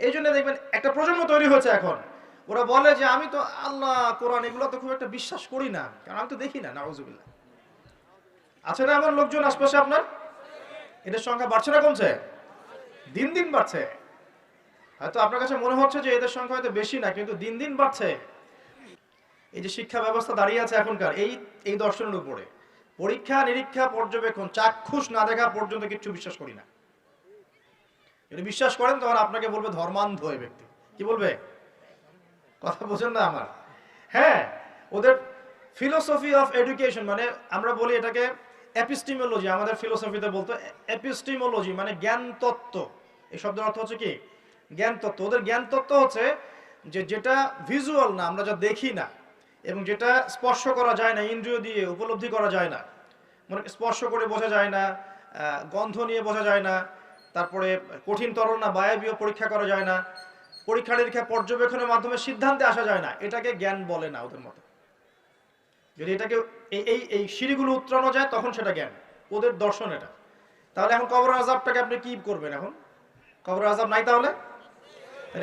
এই জন্য দেখবেন একটা প্রজন্ম তৈরি হয়েছে এখন, ওরা বলে যে আমি তো আল্লাহ কোরআন এগুলো তো খুব একটা বিশ্বাস করি না, কারণ আমি তো দেখি না। নাউজুবিল্লাহ। আছে না এমন লোকজন আশপাশে আপনার? এদের সংখ্যা বাড়ছে না কমছে? দিন দিন বাড়ছে। হয়তো আপনার কাছে মনে হচ্ছে যে এদের সংখ্যা হয়তো বেশি না, কিন্তু দিন দিন বাড়ছে। এই যে শিক্ষা ব্যবস্থা দাঁড়িয়ে আছে এখনকার এই এই দর্শনের উপরে, পরীক্ষা নিরীক্ষা পর্যবেক্ষণ চাক্ষুষ না দেখা পর্যন্ত কিছু বিশ্বাস করি না। যদি বিশ্বাস করেন তখন আপনাকে বলবে ধর্মান্ধ এই ব্যক্তি। কি বলবে? কথা বোঝেন না আমার? হ্যাঁ, ওদের ফিলোসফি অফ এডুকেশন, মানে আমরা বলি এটাকে এপিস্টিমোলজি, আমাদের ফিলোসফিতে বলতো এপিস্টিমোলজি, মানে জ্ঞান তত্ত্ব। এই শব্দের অর্থ হচ্ছে কি? জ্ঞান তত্ত্ব। ওদের জ্ঞান তত্ত্ব হচ্ছে যে যেটা ভিজুয়াল না, আমরা যা দেখি না, এবং যেটা স্পর্শ করা যায় না, ইন্দ্রিয় দিয়ে উপলব্ধি করা যায় না, মানে স্পর্শ করে বোঝা যায় না, গন্ধ নিয়ে বোঝা যায় না, তারপরে কঠিন তরল না বায়বীয় পরীক্ষা করা যায় না, পরীক্ষা নিরীক্ষা পর্যবেক্ষণের মাধ্যমে সিদ্ধান্তে আসা যায় না, এটাকে জ্ঞান বলে না ওদের মতে। যদি এটাকে এই এই এই সিঁড়িগুলো উত্তরানো যায় তখন সেটা জ্ঞান, ওদের দর্শন এটা। তাহলে এখন কবর আযাবটাকে আপনি কি করবেন? এখন কবর আযাব নাই, তাহলে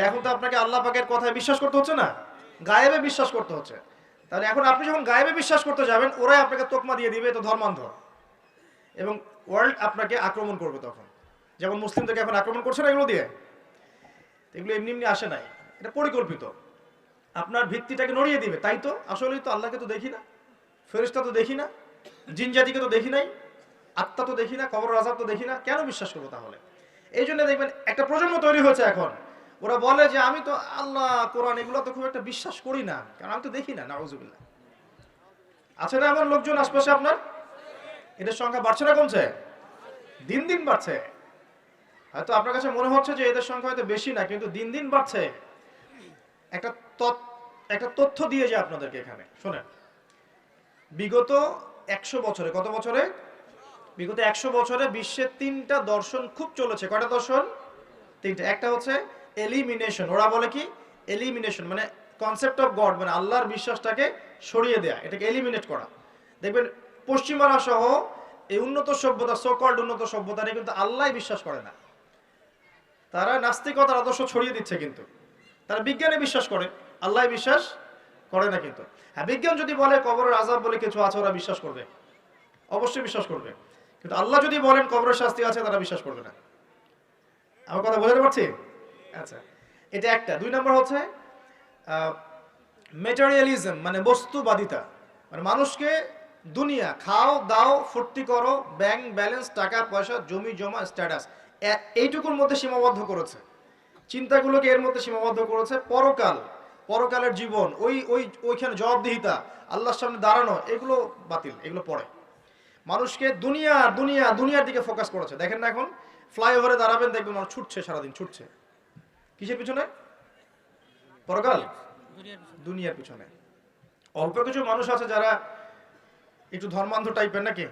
এখন তো আপনাকে আল্লাহ পাকের কথায় বিশ্বাস করতে হচ্ছে না, গায়েবে বিশ্বাস করতে হচ্ছে। তাহলে এখন আপনি যখন গায়েবে বিশ্বাস করতে যাবেন, ওরাই আপনাকে তোকমা দিয়ে দিবে এটা ধর্মান্ধ, এবং ওয়ার্ল্ড আপনাকে আক্রমণ করবে তখন। যেমন মুসলিমদেরকে এখন আক্রমণ করছে না এগুলো দিয়ে, এগুলো এমনি এমনি আসে নাই, এটা পরিকল্পিত। আপনার ভিত্তিটাকে নড়িয়ে দিবে। তাই তো আসলেই তো আল্লাহকে তো দেখি না, ফেরেশতা তো দেখি না, জিন জাতিকে তো দেখি নাই, আত্মা তো দেখি না, কবর আযাব তো দেখি না, কেন বিশ্বাস করবো তাহলে? এই জন্য দেখবেন একটা প্রজন্ম তৈরি হয়েছে এখন, ওরা বলে যে আমি তো আল্লাহ কোরআন এগুলো তো খুব একটা বিশ্বাস করি না, কারণ আমি তো দেখি না। নাউজুবিল্লাহ। আছে না এমন লোকজন আশপাশে আপনার? এদের সংখ্যা বাড়ছে না কমছে? দিন দিন বাড়ছে। হয়তো আপনার কাছে মনে হচ্ছে যে এদের সংখ্যা হয়তো বেশি না, কিন্তু দিন দিন বাড়ছে। একটা একটা তথ্য দিয়ে যায় আপনাদেরকে এখানে, শোনেন। বিগত 100 বছরে, কত বছরে? বিগত 100 বছরে বিশ্বের 3টা দর্শন খুব চলেছে। কয়টা দর্শন? 3টা। একটা হচ্ছে এলিমিনেশন, ওরা বলে কি? এলিমিনেশন মানে কনসেপ্ট অফ গড, মানে আল্লাহর বিশ্বাসটাকে সরিয়ে দেয়া, এটাকে এলিমিনেট করা। দেখবেন পশ্চিমারা সহ এই উন্নত সভ্যতা, সো কল্ড উন্নত সভ্যতা নিয়ে কিন্তু আল্লাহ বিশ্বাস করে না। তারা নাস্তিকতার আদর্শ ছড়িয়ে দিচ্ছে, কিন্তু তারা বিজ্ঞানে বিশ্বাস করে, আল্লাহ বিশ্বাস করে না। কিন্তু হ্যাঁ, বিজ্ঞান যদি বলে কবরের আযাব বলে কিছু আছে, ওরা বিশ্বাস করবে, অবশ্যই বিশ্বাস করবে। কিন্তু আল্লাহ যদি বলেন কবরের শাস্তি আছে, তারা বিশ্বাস করবে না। আমার কথা বোঝাতে পারছি? আচ্ছা, এটা একটা। 2 নম্বর হচ্ছে মেটেরিয়ালিজম, মানে বস্তুবাদিতা, মানে মানুষকে দুনিয়া খাও দাও ফুর্তি করো, ব্যাংক ব্যালেন্স, টাকা পয়সা, জমি জমা, স্ট্যাটাস, এইটুকুর মধ্যে সীমাবদ্ধ করেছে। চিন্তাগুলোকে এর মধ্যে সীমাবদ্ধ করেছে। পরকাল, পরকালের জীবন, ওইখানে জবাবদিহিতা, আল্লাহর সামনে দাঁড়ানো, এগুলো বাতিল, এগুলো পড়ে। মানুষকে দুনিয়া দুনিয়া দুনিয়ার দিকে ফোকাস করেছে। দেখেন না এখন ফ্লাইওভারে দাঁড়াবেন, দেখবেন মানুষ ছুটছে, সারাদিন ছুটছে। কিসের পিছনে? পরকাল, দুনিয়ার পিছনে। অল্প কিছু মানুষ আছে যারা একটু ধর্মান্ধ টাইপের নাকি,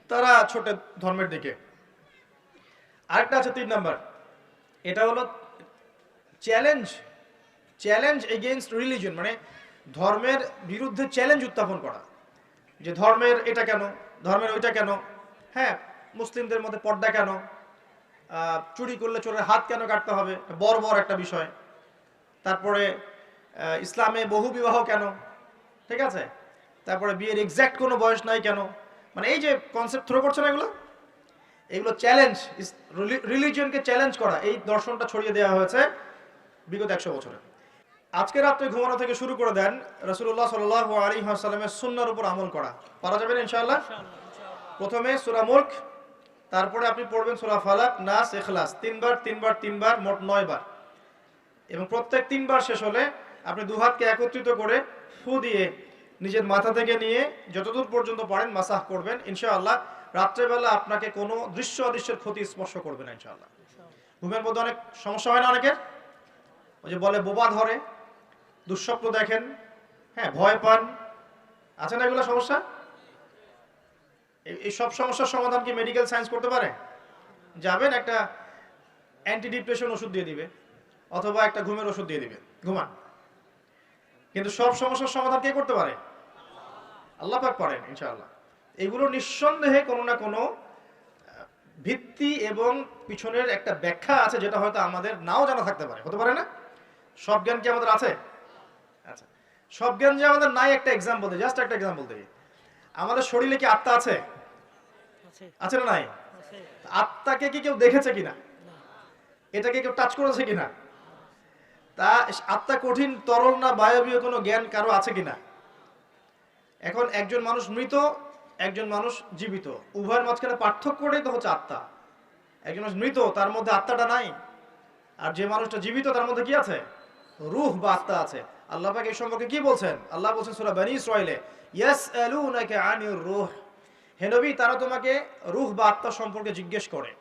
তারা ছোটে ধর্মের দিকে। আরেকটা আছে 3 নাম্বার, এটা হলো চ্যালেঞ্জ, চ্যালেঞ্জ এগেইনস্ট রিলিজন, মানে ধর্মের বিরুদ্ধে চ্যালেঞ্জ উত্থাপন করা, যে ধর্মের এটা কেন, ধর্মের ওইটা কেন, হ্যাঁ মুসলিমদের মধ্যে পর্দা কেন, চুরি করলে চোরের হাত কেন কাটতে হবে, বর্বর একটা বিষয়। তারপরে ইসলামে বহু বিবাহ কেন, ঠিক আছে, তারপরে বিয়ের এক্সাক্ট কোনো বয়স নাই কেন, মানে এই যে কনসেপ্ট থ্রো করছে না এগুলো, এগুলো চ্যালেঞ্জ, রিলিজিয়নকে চ্যালেঞ্জ করা, এই দর্শনটা ছড়িয়ে দেওয়া হয়েছে বিগত 100 বছরে। আজকে রাত্রে ঘুমানো থেকে শুরু করে দেন রাসূলুল্লাহ সাল্লাল্লাহু আলাইহি ওয়াসাল্লামের সুন্নাহর উপর আমল করা। পারা যাবে না ইনশাআল্লাহ? প্রথমে সূরা মুলক, তারপরে আপনি পড়বেন সূরা ফালাক, নাস, ইখলাস, 3বার 3বার 3বার, মোট 9 বার। এবং প্রত্যেক 3 বার শেষ হলে আপনি দুহাতকে একত্রিত করে ফু দিয়ে নিজের মাথা থেকে নিয়ে যতদূর পর্যন্ত পারেন মাসাহ করবেন। ইনশাআল্লাহ রাত্রেবেলা আপনাকে কোনো দৃশ্য অদৃশ্যের ক্ষতি স্পর্শ করবে না ইনশাআল্লাহ। ঘুমের মধ্যে অনেক সমস্যা হয় না অনেকের? ওই যে বলে বোবা ধরে, দুঃস্বপ্ন দেখেন, হ্যাঁ ভয় পান, আছে না এগুলো সমস্যা? এই সব সমস্যার সমাধান কি মেডিকেল সায়েন্স করতে পারে? যাবেন একটা অ্যান্টি ডিপ্রেশন ওষুধ দিয়ে দিবে, অথবা একটা ঘুমের ওষুধ দিয়ে দিবে, ঘুমান। কিন্তু সব সমস্যার সমাধান কে করতে পারে? আল্লাহ পাক পারেন ইনশাআল্লাহ। এগুলো নিঃসন্দেহে কোনো না কোনো ভিত্তি এবং পিছনের একটা ব্যাখ্যা আছে, যেটা হয়তো আমাদের নাও জানা থাকতে পারে, হতে পারে না? সব জ্ঞান কি আমাদের আছে? আচ্ছা, সব জ্ঞান যে আমাদের নাই, একটা এক্সাম্পল দিই, জাস্ট একটা এক্সাম্পল দিই। আমাদের শরীরে কি আত্মা আছে? আছে না নাই? আত্মাকে কি কেউ দেখেছে কিনা? এটাকে কেউ টাচ করেছে কিনা? তা আত্মা কঠিন, তরল না বায়বীয় কোনো জ্ঞান কারো আছে কিনা? এখন একজন মানুষ মৃত, একজন মানুষ জীবিত, উভয়ের মাঝখানে পার্থক্যটাই তো হচ্ছে আত্মা। একজন মানুষ মৃত, তার মধ্যে আত্মাটা নাই। আর যে মানুষটা জীবিত, তার মধ্যে কি আছে? রূহ বা আত্মা আছে। আল্লাহ পাক এই সম্পর্কে কি বলছেন? আল্লাহ বলছেন সূরা বনী ইসরাঈলে, ইয়াসআলুনাকা আনির রূহ, হে নবী, তারা তোমাকে রূহ বা আত্মা সম্পর্কে জিজ্ঞেস করে।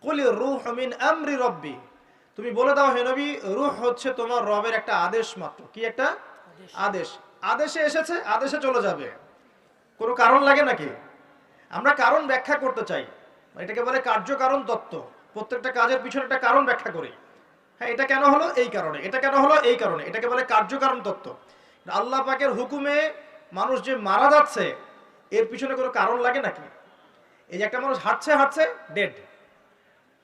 কুলির রূহু মিন আমরি রব্বি, তুমি বলে দাও হে নবী, রূহ হচ্ছে তোমার রবের একটা আদেশ মাত্র। কি একটা আদেশ? আদেশে এসেছে, আদেশে চলে যাবে। কোনো কারণ লাগে নাকি? আমরা কারণ ব্যাখ্যা করতে চাই, এটাকে বলে কার্যকারণ তত্ত্ব। প্রত্যেকটা কাজের পিছনে একটা কারণ ব্যাখ্যা করি। হ্যাঁ, এটা কেন হলো এই কারণে, এটা কেন হলো এই কারণে, এটাকে বলে কার্যকারণ তত্ত্ব। আল্লাহ পাকের হুকুমে মানুষ যে মারা যাচ্ছে, এর পিছনে কোনো কারণ লাগে নাকি? এই যে একটা মানুষ হাঁটছে হাঁটছে ডেড,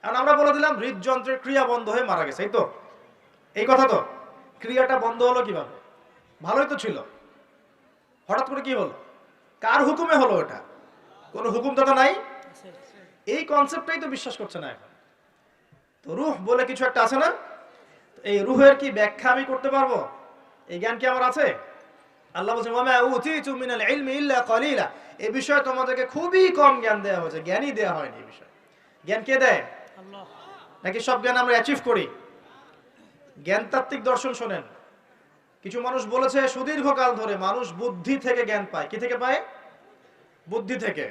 এখন আমরা বলে দিলাম হৃদযন্ত্রের ক্রিয়া বন্ধ হয়ে মারা গেছে, এই তো, এই কথা তো। ক্রিয়াটা বন্ধ হলো কিভাবে? ভালোই তো ছিল, হঠাৎ করে কি হলো? কার হুকুমে হলো? এটা কোনো হুকুম তো নাই। এই কনসেপ্টটাই তো বিশ্বাস করছে না এখন। তো রূহ বলে কিছু একটা আছে না? এই রূহের কি ব্যাখ্যা আমি করতে পারবো? এই জ্ঞান কি আমার আছে? আল্লাহ বলছেন ওয়া মা উতিতু মিনাল ইলমি ইল্লা কালিলা, এই বিষয়ে তোমাদেরকে খুবই কম জ্ঞান দেওয়া হয়েছে, জ্ঞানই দেওয়া হয়নি এই বিষয়ে। জ্ঞান কে দেয়? আল্লাহ। নাকি সব জ্ঞান আমরা অ্যাচিভ করি? জ্ঞানতাত্ত্বিক দর্শন শোনেন, কিছু মানুষ বলেছে সুদীর্ঘকাল ধরে মানুষ বুদ্ধি থেকে জ্ঞান পায়। কি থেকে পায়? বুদ্ধি থেকে।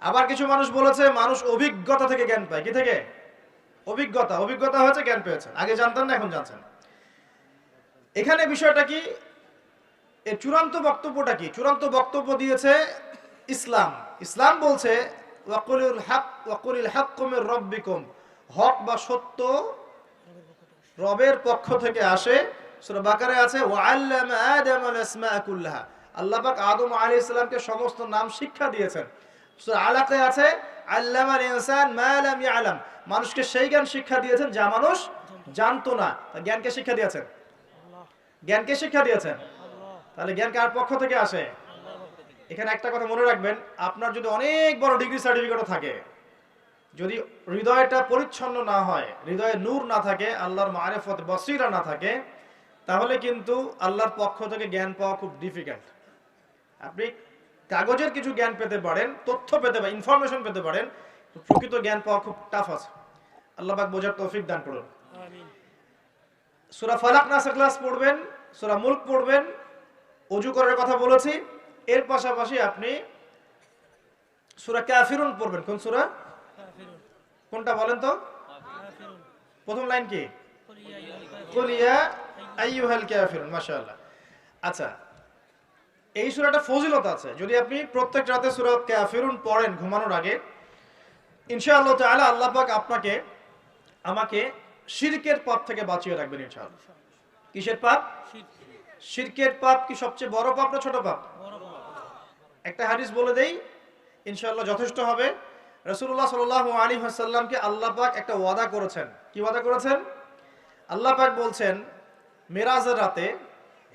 আবার কিছু মানুষ বলেছে মানুষ অভিজ্ঞতা থেকে জ্ঞান পায়। কি থেকে? অভিজ্ঞতা। অভিজ্ঞতা হয়েছে, জ্ঞান পেয়েছেন। আগে জানতেন না, এখন জানছেন। এখানে বিষয়টা কি? এর চূড়ান্ত বক্তব্যটা কি? চূড়ান্ত বক্তব্য দিয়েছে ইসলাম। ইসলাম বলছে ওয়াকুলিল হক, ওয়াকুলিল হাক্কু মির রাব্বিকুম, হক বা সত্য রবের পক্ষ থেকে আসে। সূরা বাকারায় আছে ওয়াআল্লামা আদামাল আসমাআ কুল্লাহা, আল্লাহ পাক আদম আলাইহিস সালামকে সমস্ত নাম শিক্ষা দিয়েছেন। সূরা আলাকায় আছে আল্লামাল ইনসান মা লাম ইয়ালাম, মানুষকে সেই জ্ঞান শিক্ষা দিয়েছেন যা মানুষ জানতো না। জ্ঞানকে শিক্ষা দিয়েছেন, জ্ঞানকে শিক্ষা দিয়েছেন। তাহলে জ্ঞান কার পক্ষ থেকে আসে? এখানে একটা কথা মনে রাখবেন, আপনার যদি অনেক বড় ডিগ্রি সার্টিফিকেটও থাকে, যদি হৃদয়টা পরিচ্ছন্ন না হয়, হৃদয়ে নূর না থাকে, আল্লাহর মারিফত বসিরা না থাকে, তাহলে কিন্তু আল্লাহর পক্ষ থেকে জ্ঞান পাওয়া খুব ডিফিকাল্ট। আপনি কাগজের কিছু জ্ঞান পেতে পারেন, তথ্য পেতে পারেন, ইনফরমেশন পেতে পারেন, প্রকৃত জ্ঞান পাওয়া খুব টাফ আছে। আল্লাহ পাক বোঝার তৌফিক দান করুন। আমিন। সূরা ফালাক নাস ইখলাস পড়বেন, সূরা মুলক পড়বেন, ওযু করার কথা বলেছি। এর পাশাপাশি আপনি সূরা কাফিরুন পড়বেন। কোন সূরা? কাফিরুন। কোনটা বলেন তো? কাফিরুন। প্রথম লাইন কি? কুল ইয়া আইয়ুহাল কাফিরুন। মাশাআল্লাহ। আচ্ছা, এই সূরাটা ফজিলত আছে। যদি আপনি প্রত্যেক রাতে সূরা কাফিরুন পড়েন ঘুমানোর আগে, ইনশাআল্লাহ তাআলা আল্লাহ পাক আপনাকে আমাকে শিরকের পাপ থেকে বাঁচিয়ে রাখবেন ইনশাআল্লাহ। কিসের পাপ? শিরকের পাপ কি সবচেয়ে বড় পাপ না ছোট পাপ? একটা হাদিস বলে দেই, ইনশাআল্লাহ যথেষ্ট হবে। রাসূলুল্লাহ সাল্লাল্লাহু আলাইহি ওয়াসাল্লামকে আল্লাহ পাক একটা ওয়াদা করেছেন। কি ওয়াদা করেছেন? আল্লাহ পাক বলছেন মেরাজের রাতে,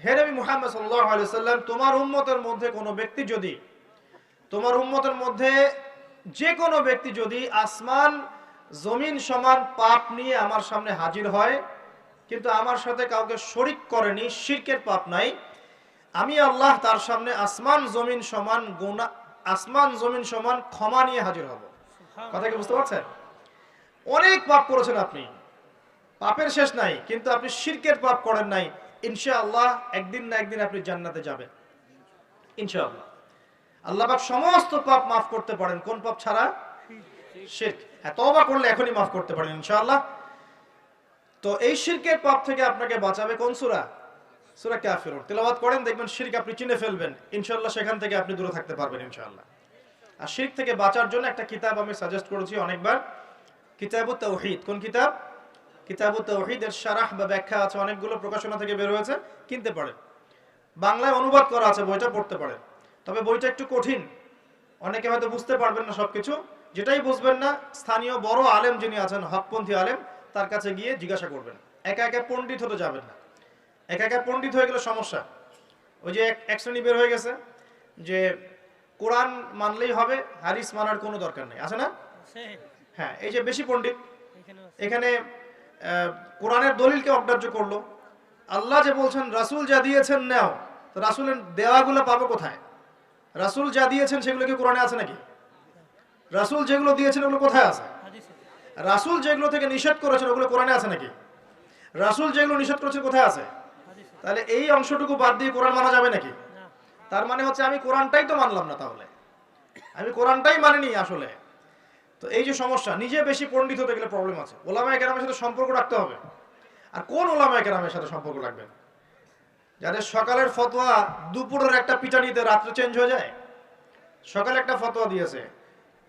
হে নবী মুহাম্মদ সাল্লাল্লাহু আলাইহি ওয়াসাল্লাম, তোমার উম্মতের মধ্যে কোনো ব্যক্তি যদি, তোমার উম্মতের মধ্যে যে কোনো ব্যক্তি যদি আসমান জমিন সমান পাপ নিয়ে আমার সামনে হাজির হয়, কিন্তু আমার সাথে কাউকে শরীক করেনি, শিরকের পাপ নাই, আমি আল্লাহ তার সামনে আসমান জমিন সমান গুনাহ, আসমান জমিন সমান ক্ষমা নিয়ে হাজির হব। কথা কি বুঝতে পারছেন? অনেক পাপ করেছেন আপনি, পাপের শেষ নাই, কিন্তু আপনি শিরকের পাপ করেন নাই। ইনশাআল্লাহ একদিন না একদিন আপনি জান্নাতে যাবেন ইনশাআল্লাহ। আল্লাহ পাক সমস্ত পাপ মাফ করতে পারেন, কোন পাপ ছাড়া? শিরক। হ্যাঁ, তওবা করলে এখনই মাফ করতে পারেন ইনশাআল্লাহ। তো এই শিরকের পাপ থেকে আপনাকে বাঁচাবে কোন সূরা? সূরা কাফিরুন। তেলাওয়াত করেন, দেখবেন শিরক আপনি চিনে ফেলবেন ইনশাআল্লাহ, সেখান থেকে আপনি দূরে থাকতে পারবেন ইনশাআল্লাহ। আর শিরক থেকে বাঁচার জন্য একটা কিতাব আমি সাজেস্ট করেছি অনেকবার, কিতাবুত তাওহীদ। কোন কিতাব? কিতাবুত তাওহীদের শারাহ বা ব্যাখ্যা আছে, অনেকগুলো প্রকাশনা থেকে বের হয়েছে, কিনতে পারেন। বাংলায় অনুবাদ করা আছে, বইটা পড়তে পারেন। তবে বইটা একটু কঠিন, অনেকে হয়তো বুঝতে পারবেন না সবকিছু, যেটাই বুঝবেন না স্থানীয় বড় আলেম যিনি আছেন, হকপন্থী আলেম, তার কাছে গিয়ে জিজ্ঞাসা করবেন। একা একা পণ্ডিত হতে যাবেন না। একা একা পণ্ডিত হয়ে গেলে সমস্যা। ওই যে এক শ্রেণী বের হয়ে গেছে যে কোরআন মানলেই হবে, হাদিস মানার কোনো দরকার নেই, আছে না? হ্যাঁ, এই যে বেশি পণ্ডিত এখানে কোরআনের দলিলকে অগ্রাহ্য করলো। আল্লাহ যে বলছেন রাসূল যা দিয়েছেন নাও, তো রাসূলের দেওয়াগুলো পাবো কোথায়? রাসূল যা দিয়েছেন সেগুলো কি কোরআনে আছে নাকি? রাসূল যেগুলো দিয়েছেন ওগুলো কোথায় আছে? রাসূল যেগুলো থেকে নিষেধ করেছেন ওগুলো কোরআনে আছে নাকি? রাসূল যেগুলো নিষেধ করেছেন কোথায় আছে? তাহলে এই অংশটুকু বাদ দিয়ে কোরআন মানা যাবে নাকি? তার মানে হচ্ছে আমি কোরআনটাই তো মানলাম না, তাহলে আমি কোরআনটাই মানিনি আসলে। তো এই যে সমস্যা, নিজে বেশি পণ্ডিত হতে গেলে প্রবলেম আছে। ওলামায়ে কেরামের সাথে সম্পর্ক রাখতে হবে। আর কোন ওলামায়ে কেরামের সাথে সম্পর্ক রাখবেন? যাদের সকালের ফতোয়া দুপুরের একটা পিটানিতে রাত্রে চেঞ্জ হয়ে যায়। সকালে একটা ফতোয়া দিয়েছে,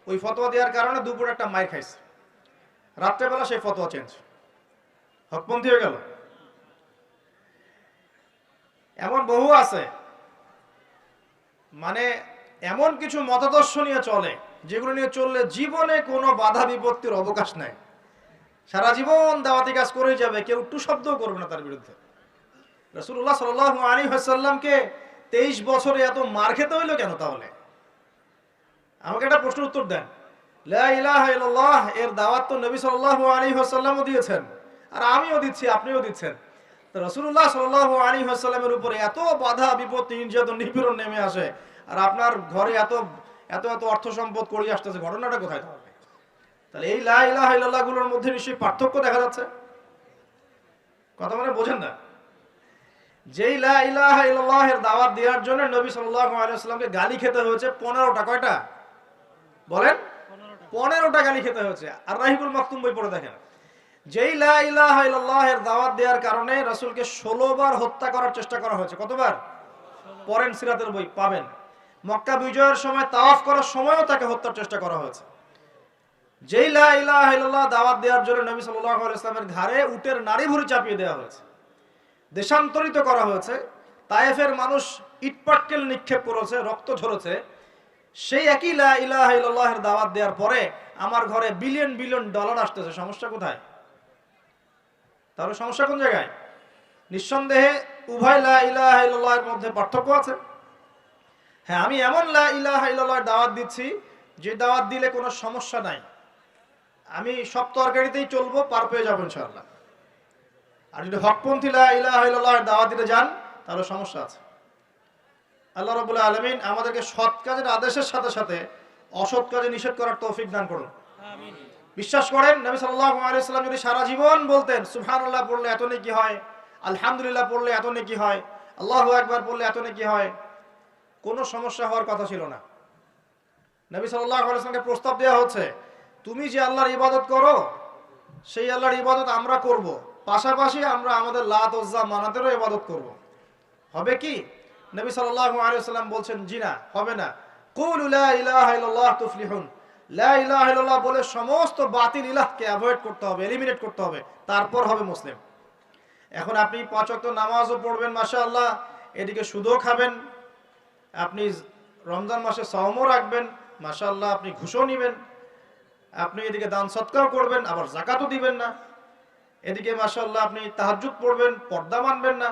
ওই ফতোয়া দেওয়ার কারণে দুপুরে একটা মাইর খাইছে, রাত্রেবেলা সেই ফতোয়া চেঞ্জ, হকপন্থী হয়ে গেল। এমন বহু আছে, মানে এমন কিছু মতাদর্শ নিয়ে চলে যেগুলো নিয়ে চললে জীবনে কোনো বাধা বিপত্তির অবকাশ নাই। সারা জীবন দাওয়াতি কাজ করেই যাবে, কেউ একটু শব্দও করবে না তার বিরুদ্ধে। রাসূলুল্লাহ সাল্লাল্লাহু আলাইহি ওয়াসাল্লামকে 23 বছরে এত মার খেতে হইলো কেন তাহলে? আমাকে একটা প্রশ্নের উত্তর দেন। লা ইলাহা ইল্লাল্লাহ এর দাওয়াত তো নবী সাল্লাল্লাহু আলাইহি ওয়াসাল্লামও দিয়েছেন, আর আমিও দিচ্ছি, আপনিও দিচ্ছেন। তো রাসূলুল্লাহ সাল্লাল্লাহু আলাইহি ওয়াসাল্লামের উপরে এত বাধা বিপত্তি নির্যাতন নিপীড়ন নেমে আসে, আর আপনার ঘরে এত এত এত অর্থ সম্পদ করিয়ে আসতেছে, ঘটনাটা কোথায় তাহলে? তাহলে এই লা ইলাহা ইল্লাল্লাহ গুলোর মধ্যে নিশ্চয়ই পার্থক্য দেখা যাচ্ছে। কথা মানে বোঝেন না? যেই লা ইলাহা ইল্লাল্লাহ এর দাওয়াত দেওয়ার জন্য নবী সাল্লাল্লাহু আলাইহি ওয়াসাল্লামকে গালি খেতে হয়েছে 15টা। কয়টা বলেন? 15টা গালি খেতে হয়েছে। আর রাহিবুল মাকতুম বই পড়ে দেখেন, যেই লা ইলাহা ইল্লাল্লাহ এর দাওয়াত দেওয়ার কারণে রাসূলকে 16 বার হত্যা করার চেষ্টা করা হয়েছে। কতবার? পড়েন সিরাতের বই পাবেন। মক্কা বিজয়ের সময় তাওয়াফ করার সময়ও তাকে হত্যার চেষ্টা করা হয়েছে। যেই লা ইলাহা ইল্লাল্লাহ দাওয়াত দেওয়ার জন্য নবী সাল্লাল্লাহু আলাইহি ওয়াসাল্লামের ঘাড়ে উটের নাড়ি ভুঁড়ি চাপিয়ে দেওয়া হয়েছে, দেশান্তরিত করা হয়েছে, তায়েফের মানুষ ইটপাটকেল নিক্ষেপ করেছে, রক্ত ঝরেছে। সেই একই লা ইলাহা ইল্লাল্লাহের দাওয়াত দেওয়ার পরে আমার ঘরে বিলিয়ন বিলিয়ন ডলার আসতেছে, সমস্যা কোথায়? তাহলে সমস্যা কোন জায়গায়? নিঃসন্দেহে উভয় লা ইলাহা ইল্লাল্লাহের মধ্যে পার্থক্য আছে। হ্যাঁ, আমি এমন লা ইলাহা ইল্লাল্লাহর দাওয়াত দিচ্ছি যে দাওয়াত দিলে কোনো সমস্যা নাই, আমি সব তরকারিতেই চলবো, পার পেয়ে যাবো ইনশাআল্লাহ। আর যদি হকপন্থী লা ইলাহা ইল্লাল্লাহর দাওয়াত দিতে যান তাহলে সমস্যা আছে। আল্লাহ রাব্বুল আলামিন আমাদেরকে সৎ কাজের আদেশের সাথে সাথে অসৎ কাজে নিষেধ করার তৌফিক দান করুন। আমিন। বিশ্বাস করেন নবী সাল্লাল্লাহু আলাইহি ওয়াসাল্লাম যদি সারা জীবন বলতেন সুবহানাল্লাহ পড়লে এত নেকি হয়, আলহামদুলিল্লাহ পড়লে এত নেকি হয়, আল্লাহু আকবার পড়লে এত নেকি হয়, কোনো সমস্যা হওয়ার কথা ছিল না। নবী সাল্লাল্লাহু আলাইহি ওয়াসাল্লামকে প্রস্তাব দেওয়া হচ্ছে, তুমি যে আল্লাহর ইবাদত করো সেই আল্লাহর ইবাদত আমরা করব, পাশাপাশি আমরা আমাদের লাত উজ্জা মানাতেরও ইবাদত করব। হবে কি? নবী সাল্লাল্লাহু আলাইহি ওয়াসাল্লাম বলছেন, জি না, হবে না। কুলু লা ইলাহা ইল্লাল্লাহ তুফলিহুন। লা ইলাহা ইল্লাল্লাহ বলে সমস্ত বাতিল ইলাহকে অ্যাভয়েড করতে হবে, এলিমিনেট করতে হবে, তারপর হবে মুসলিম। এখন আপনি 5 ওয়াক্ত নামাজও পড়বেন মাশাআল্লাহ, এদিকে সুদও খাবেন, আপনি রমজান মাসে সাওমও রাখবেন মাশাআল্লাহ, আপনি ঘুষও নেবেন, আপনি এদিকে দান সদকাও করবেন, আবার যাকাতও দিবেন না, এদিকে মাশাআল্লাহ আপনি তাহাজ্জুদ পড়বেন, পর্দা মানবেন না,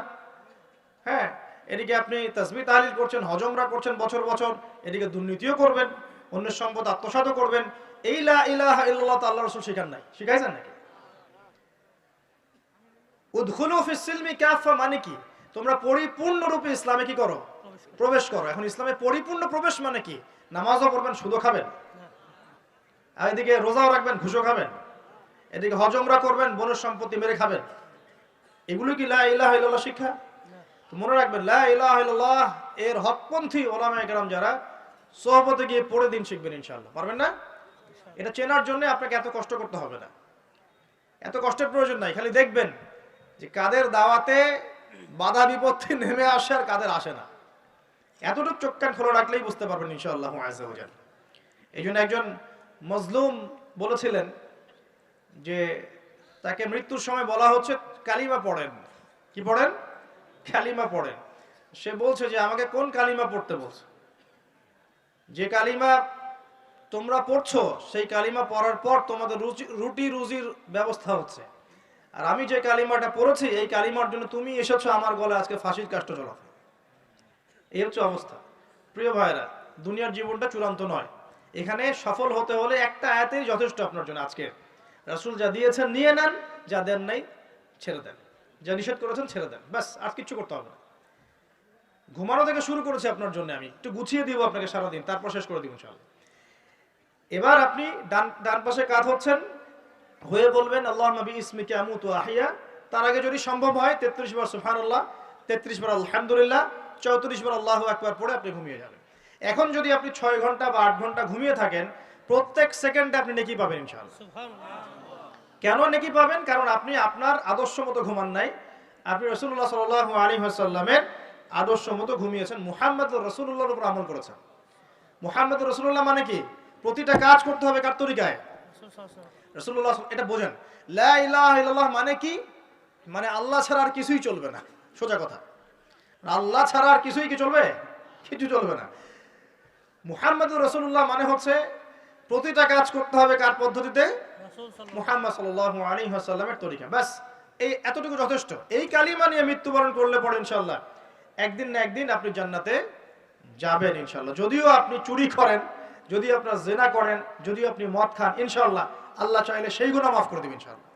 হ্যাঁ, এদিকে আপনি তাসবিহ তাহলিল করছেন, হজ উমরা করছেন বছর বছর, এদিকে দুর্নীতিও করবেন, অন্যের সম্পদ আত্মসাৎও করবেন। এই লা ইলাহা ইল্লাল্লাহ তো আল্লাহর রাসূল শিখান নাই, শিখাইছেন নাকি? উদখুলু ফিস সিলমি কাফা মানে কি? তোমরা পরিপূর্ণরূপে ইসলামে কি করো? প্রবেশ করো। এখন ইসলামে পরিপূর্ণ প্রবেশ মানে কি? নামাজও পড়বেন, সুদও খাবেন, আর এদিকে রোজাও রাখবেন, ঘুষও খাবেন, এদিকে হজ উমরা করবেন, বনের সম্পত্তি মেরে খাবেন। এগুলো কি লা ইলাহা ইল্লাল্লাহ শিক্ষা? তো মনে রাখবেন, লা ইলাহা ইল্লাল্লাহ এর হকপন্থী ওলামায়ে কেরাম যারা, সোহবতে গিয়ে পড়ে দিন শিখবেন ইনশাআল্লাহ। পারবেন না? এটা চেনার জন্য আপনাকে এত কষ্ট করতে হবে না, এত কষ্টের প্রয়োজন নাই। খালি দেখবেন যে কাদের দাওয়াতে বাধা বিপত্তি নেমে আসে আর কাদের আসে না। এতটুকু চোখ কান খোলা রাখলেই বুঝতে পারবেন ইনশাআল্লাহ আযজা ওয়া জাল। এই জন্য একজন মজলুম বলেছিলেন যে তাকে মৃত্যুর সময় বলা হচ্ছে কালিমা পড়েন। কি পড়েন? কালিমা পড়েন। সে বলছে যে আমাকে কোন কালিমা পড়তে বলছে? যে কালিমা তোমরা পড়ছো, সেই কালিমা পড়ার পর তোমাদের রুটি রুজির ব্যবস্থা হচ্ছে। আর আমি যে কালিমাটা পড়েছি এই কালিমার জন্য তুমি এসেছো আমার গলায় আজকে ফাঁসির কাষ্ট ঝোলাতে। এই হচ্ছে অবস্থা। প্রিয় ভাইরা, দুনিয়ার জীবনটা চূড়ান্ত নয়। এখানে সফল হতে হলে একটা আয়াতেই যথেষ্ট আপনার জন্য। আজকে রাসূল যা দিয়েছেন নিয়ে নেন, যা দেন নাই ছেড়ে দেন, যা নিষেধ করেছেন ছেড়ে দেন, ব্যাস। আর কিচ্ছু করতে হবে না। ঘুমানো থেকে শুরু করেছি আপনার জন্য, আমি একটু গুছিয়ে দিব আপনাকে সারাদিন, তারপর শেষ করে দিব ইনশাআল্লাহ। এবার আপনি ডান পাশে কাত হচ্ছেন, হয়ে বলবেন আল্লাহুম্মা বিইসমিকা আমুতু ওয়া আহইয়া। তার আগে যদি সম্ভব হয় 33 বার সুবহানাল্লাহ, 33 বার আলহামদুলিল্লাহ, 34 বার আল্লাহু আকবার পড়ে আপনি ঘুমিয়ে যাবেন। এখন যদি আপনি 6 ঘন্টা বা 8 ঘন্টা ঘুমিয়ে থাকেন, প্রত্যেক সেকেন্ডে আপনি নেকি পাবেন ইনশাআল্লাহ। কেন নেকি পাবেন? কারণ আপনি আপনার আদর্শ মতো ঘুমান নাই, আপনি রাসূলুল্লাহ সাল্লাল্লাহু আলাইহি ওয়াসাল্লামের আদর্শ মতো ঘুমিয়েছেন, মুহাম্মদুর রাসূলুল্লাহর উপর আমল করেছেন। মুহাম্মদুর রাসূলুল্লাহ মানে কি? প্রতিটা কাজ করতে হবে কার তরিকায়? রাসূলুল্লাহ। এটা বোঝেন। লা ইলাহা ইল্লাল্লাহ মানে কি? মানে আল্লাহ ছাড়া আর কিছুই চলবে না, সোজা কথা। আল্লাহ ছাড়া আর কিছুই কি চলবে? কিছু চলবে না। মুহাম্মদুর রাসূলুল্লাহ মানে হচ্ছে প্রতিটা কাজ করতে হবে কার পদ্ধতিতে? মুহাম্মদ সাল্লাল্লাহু আলাইহি ওয়াসাল্লামের তরিকা, ব্যাস। এই এতটুকু যথেষ্ট। এই কালিমা নিয়ে মৃত্যুবরণ করলে পরে ইনশাআল্লাহ একদিন না একদিন আপনি জান্নাতে যাবেন ইনশাআল্লাহ। যদিও আপনি চুরি করেন, যদি আপনার জিনা করেন, যদি আপনি মদ খান, ইনশাআল্লাহ আল্লাহ চাইলে সেই গুনাহ মাফ করে দিবেন ইনশাআল্লাহ।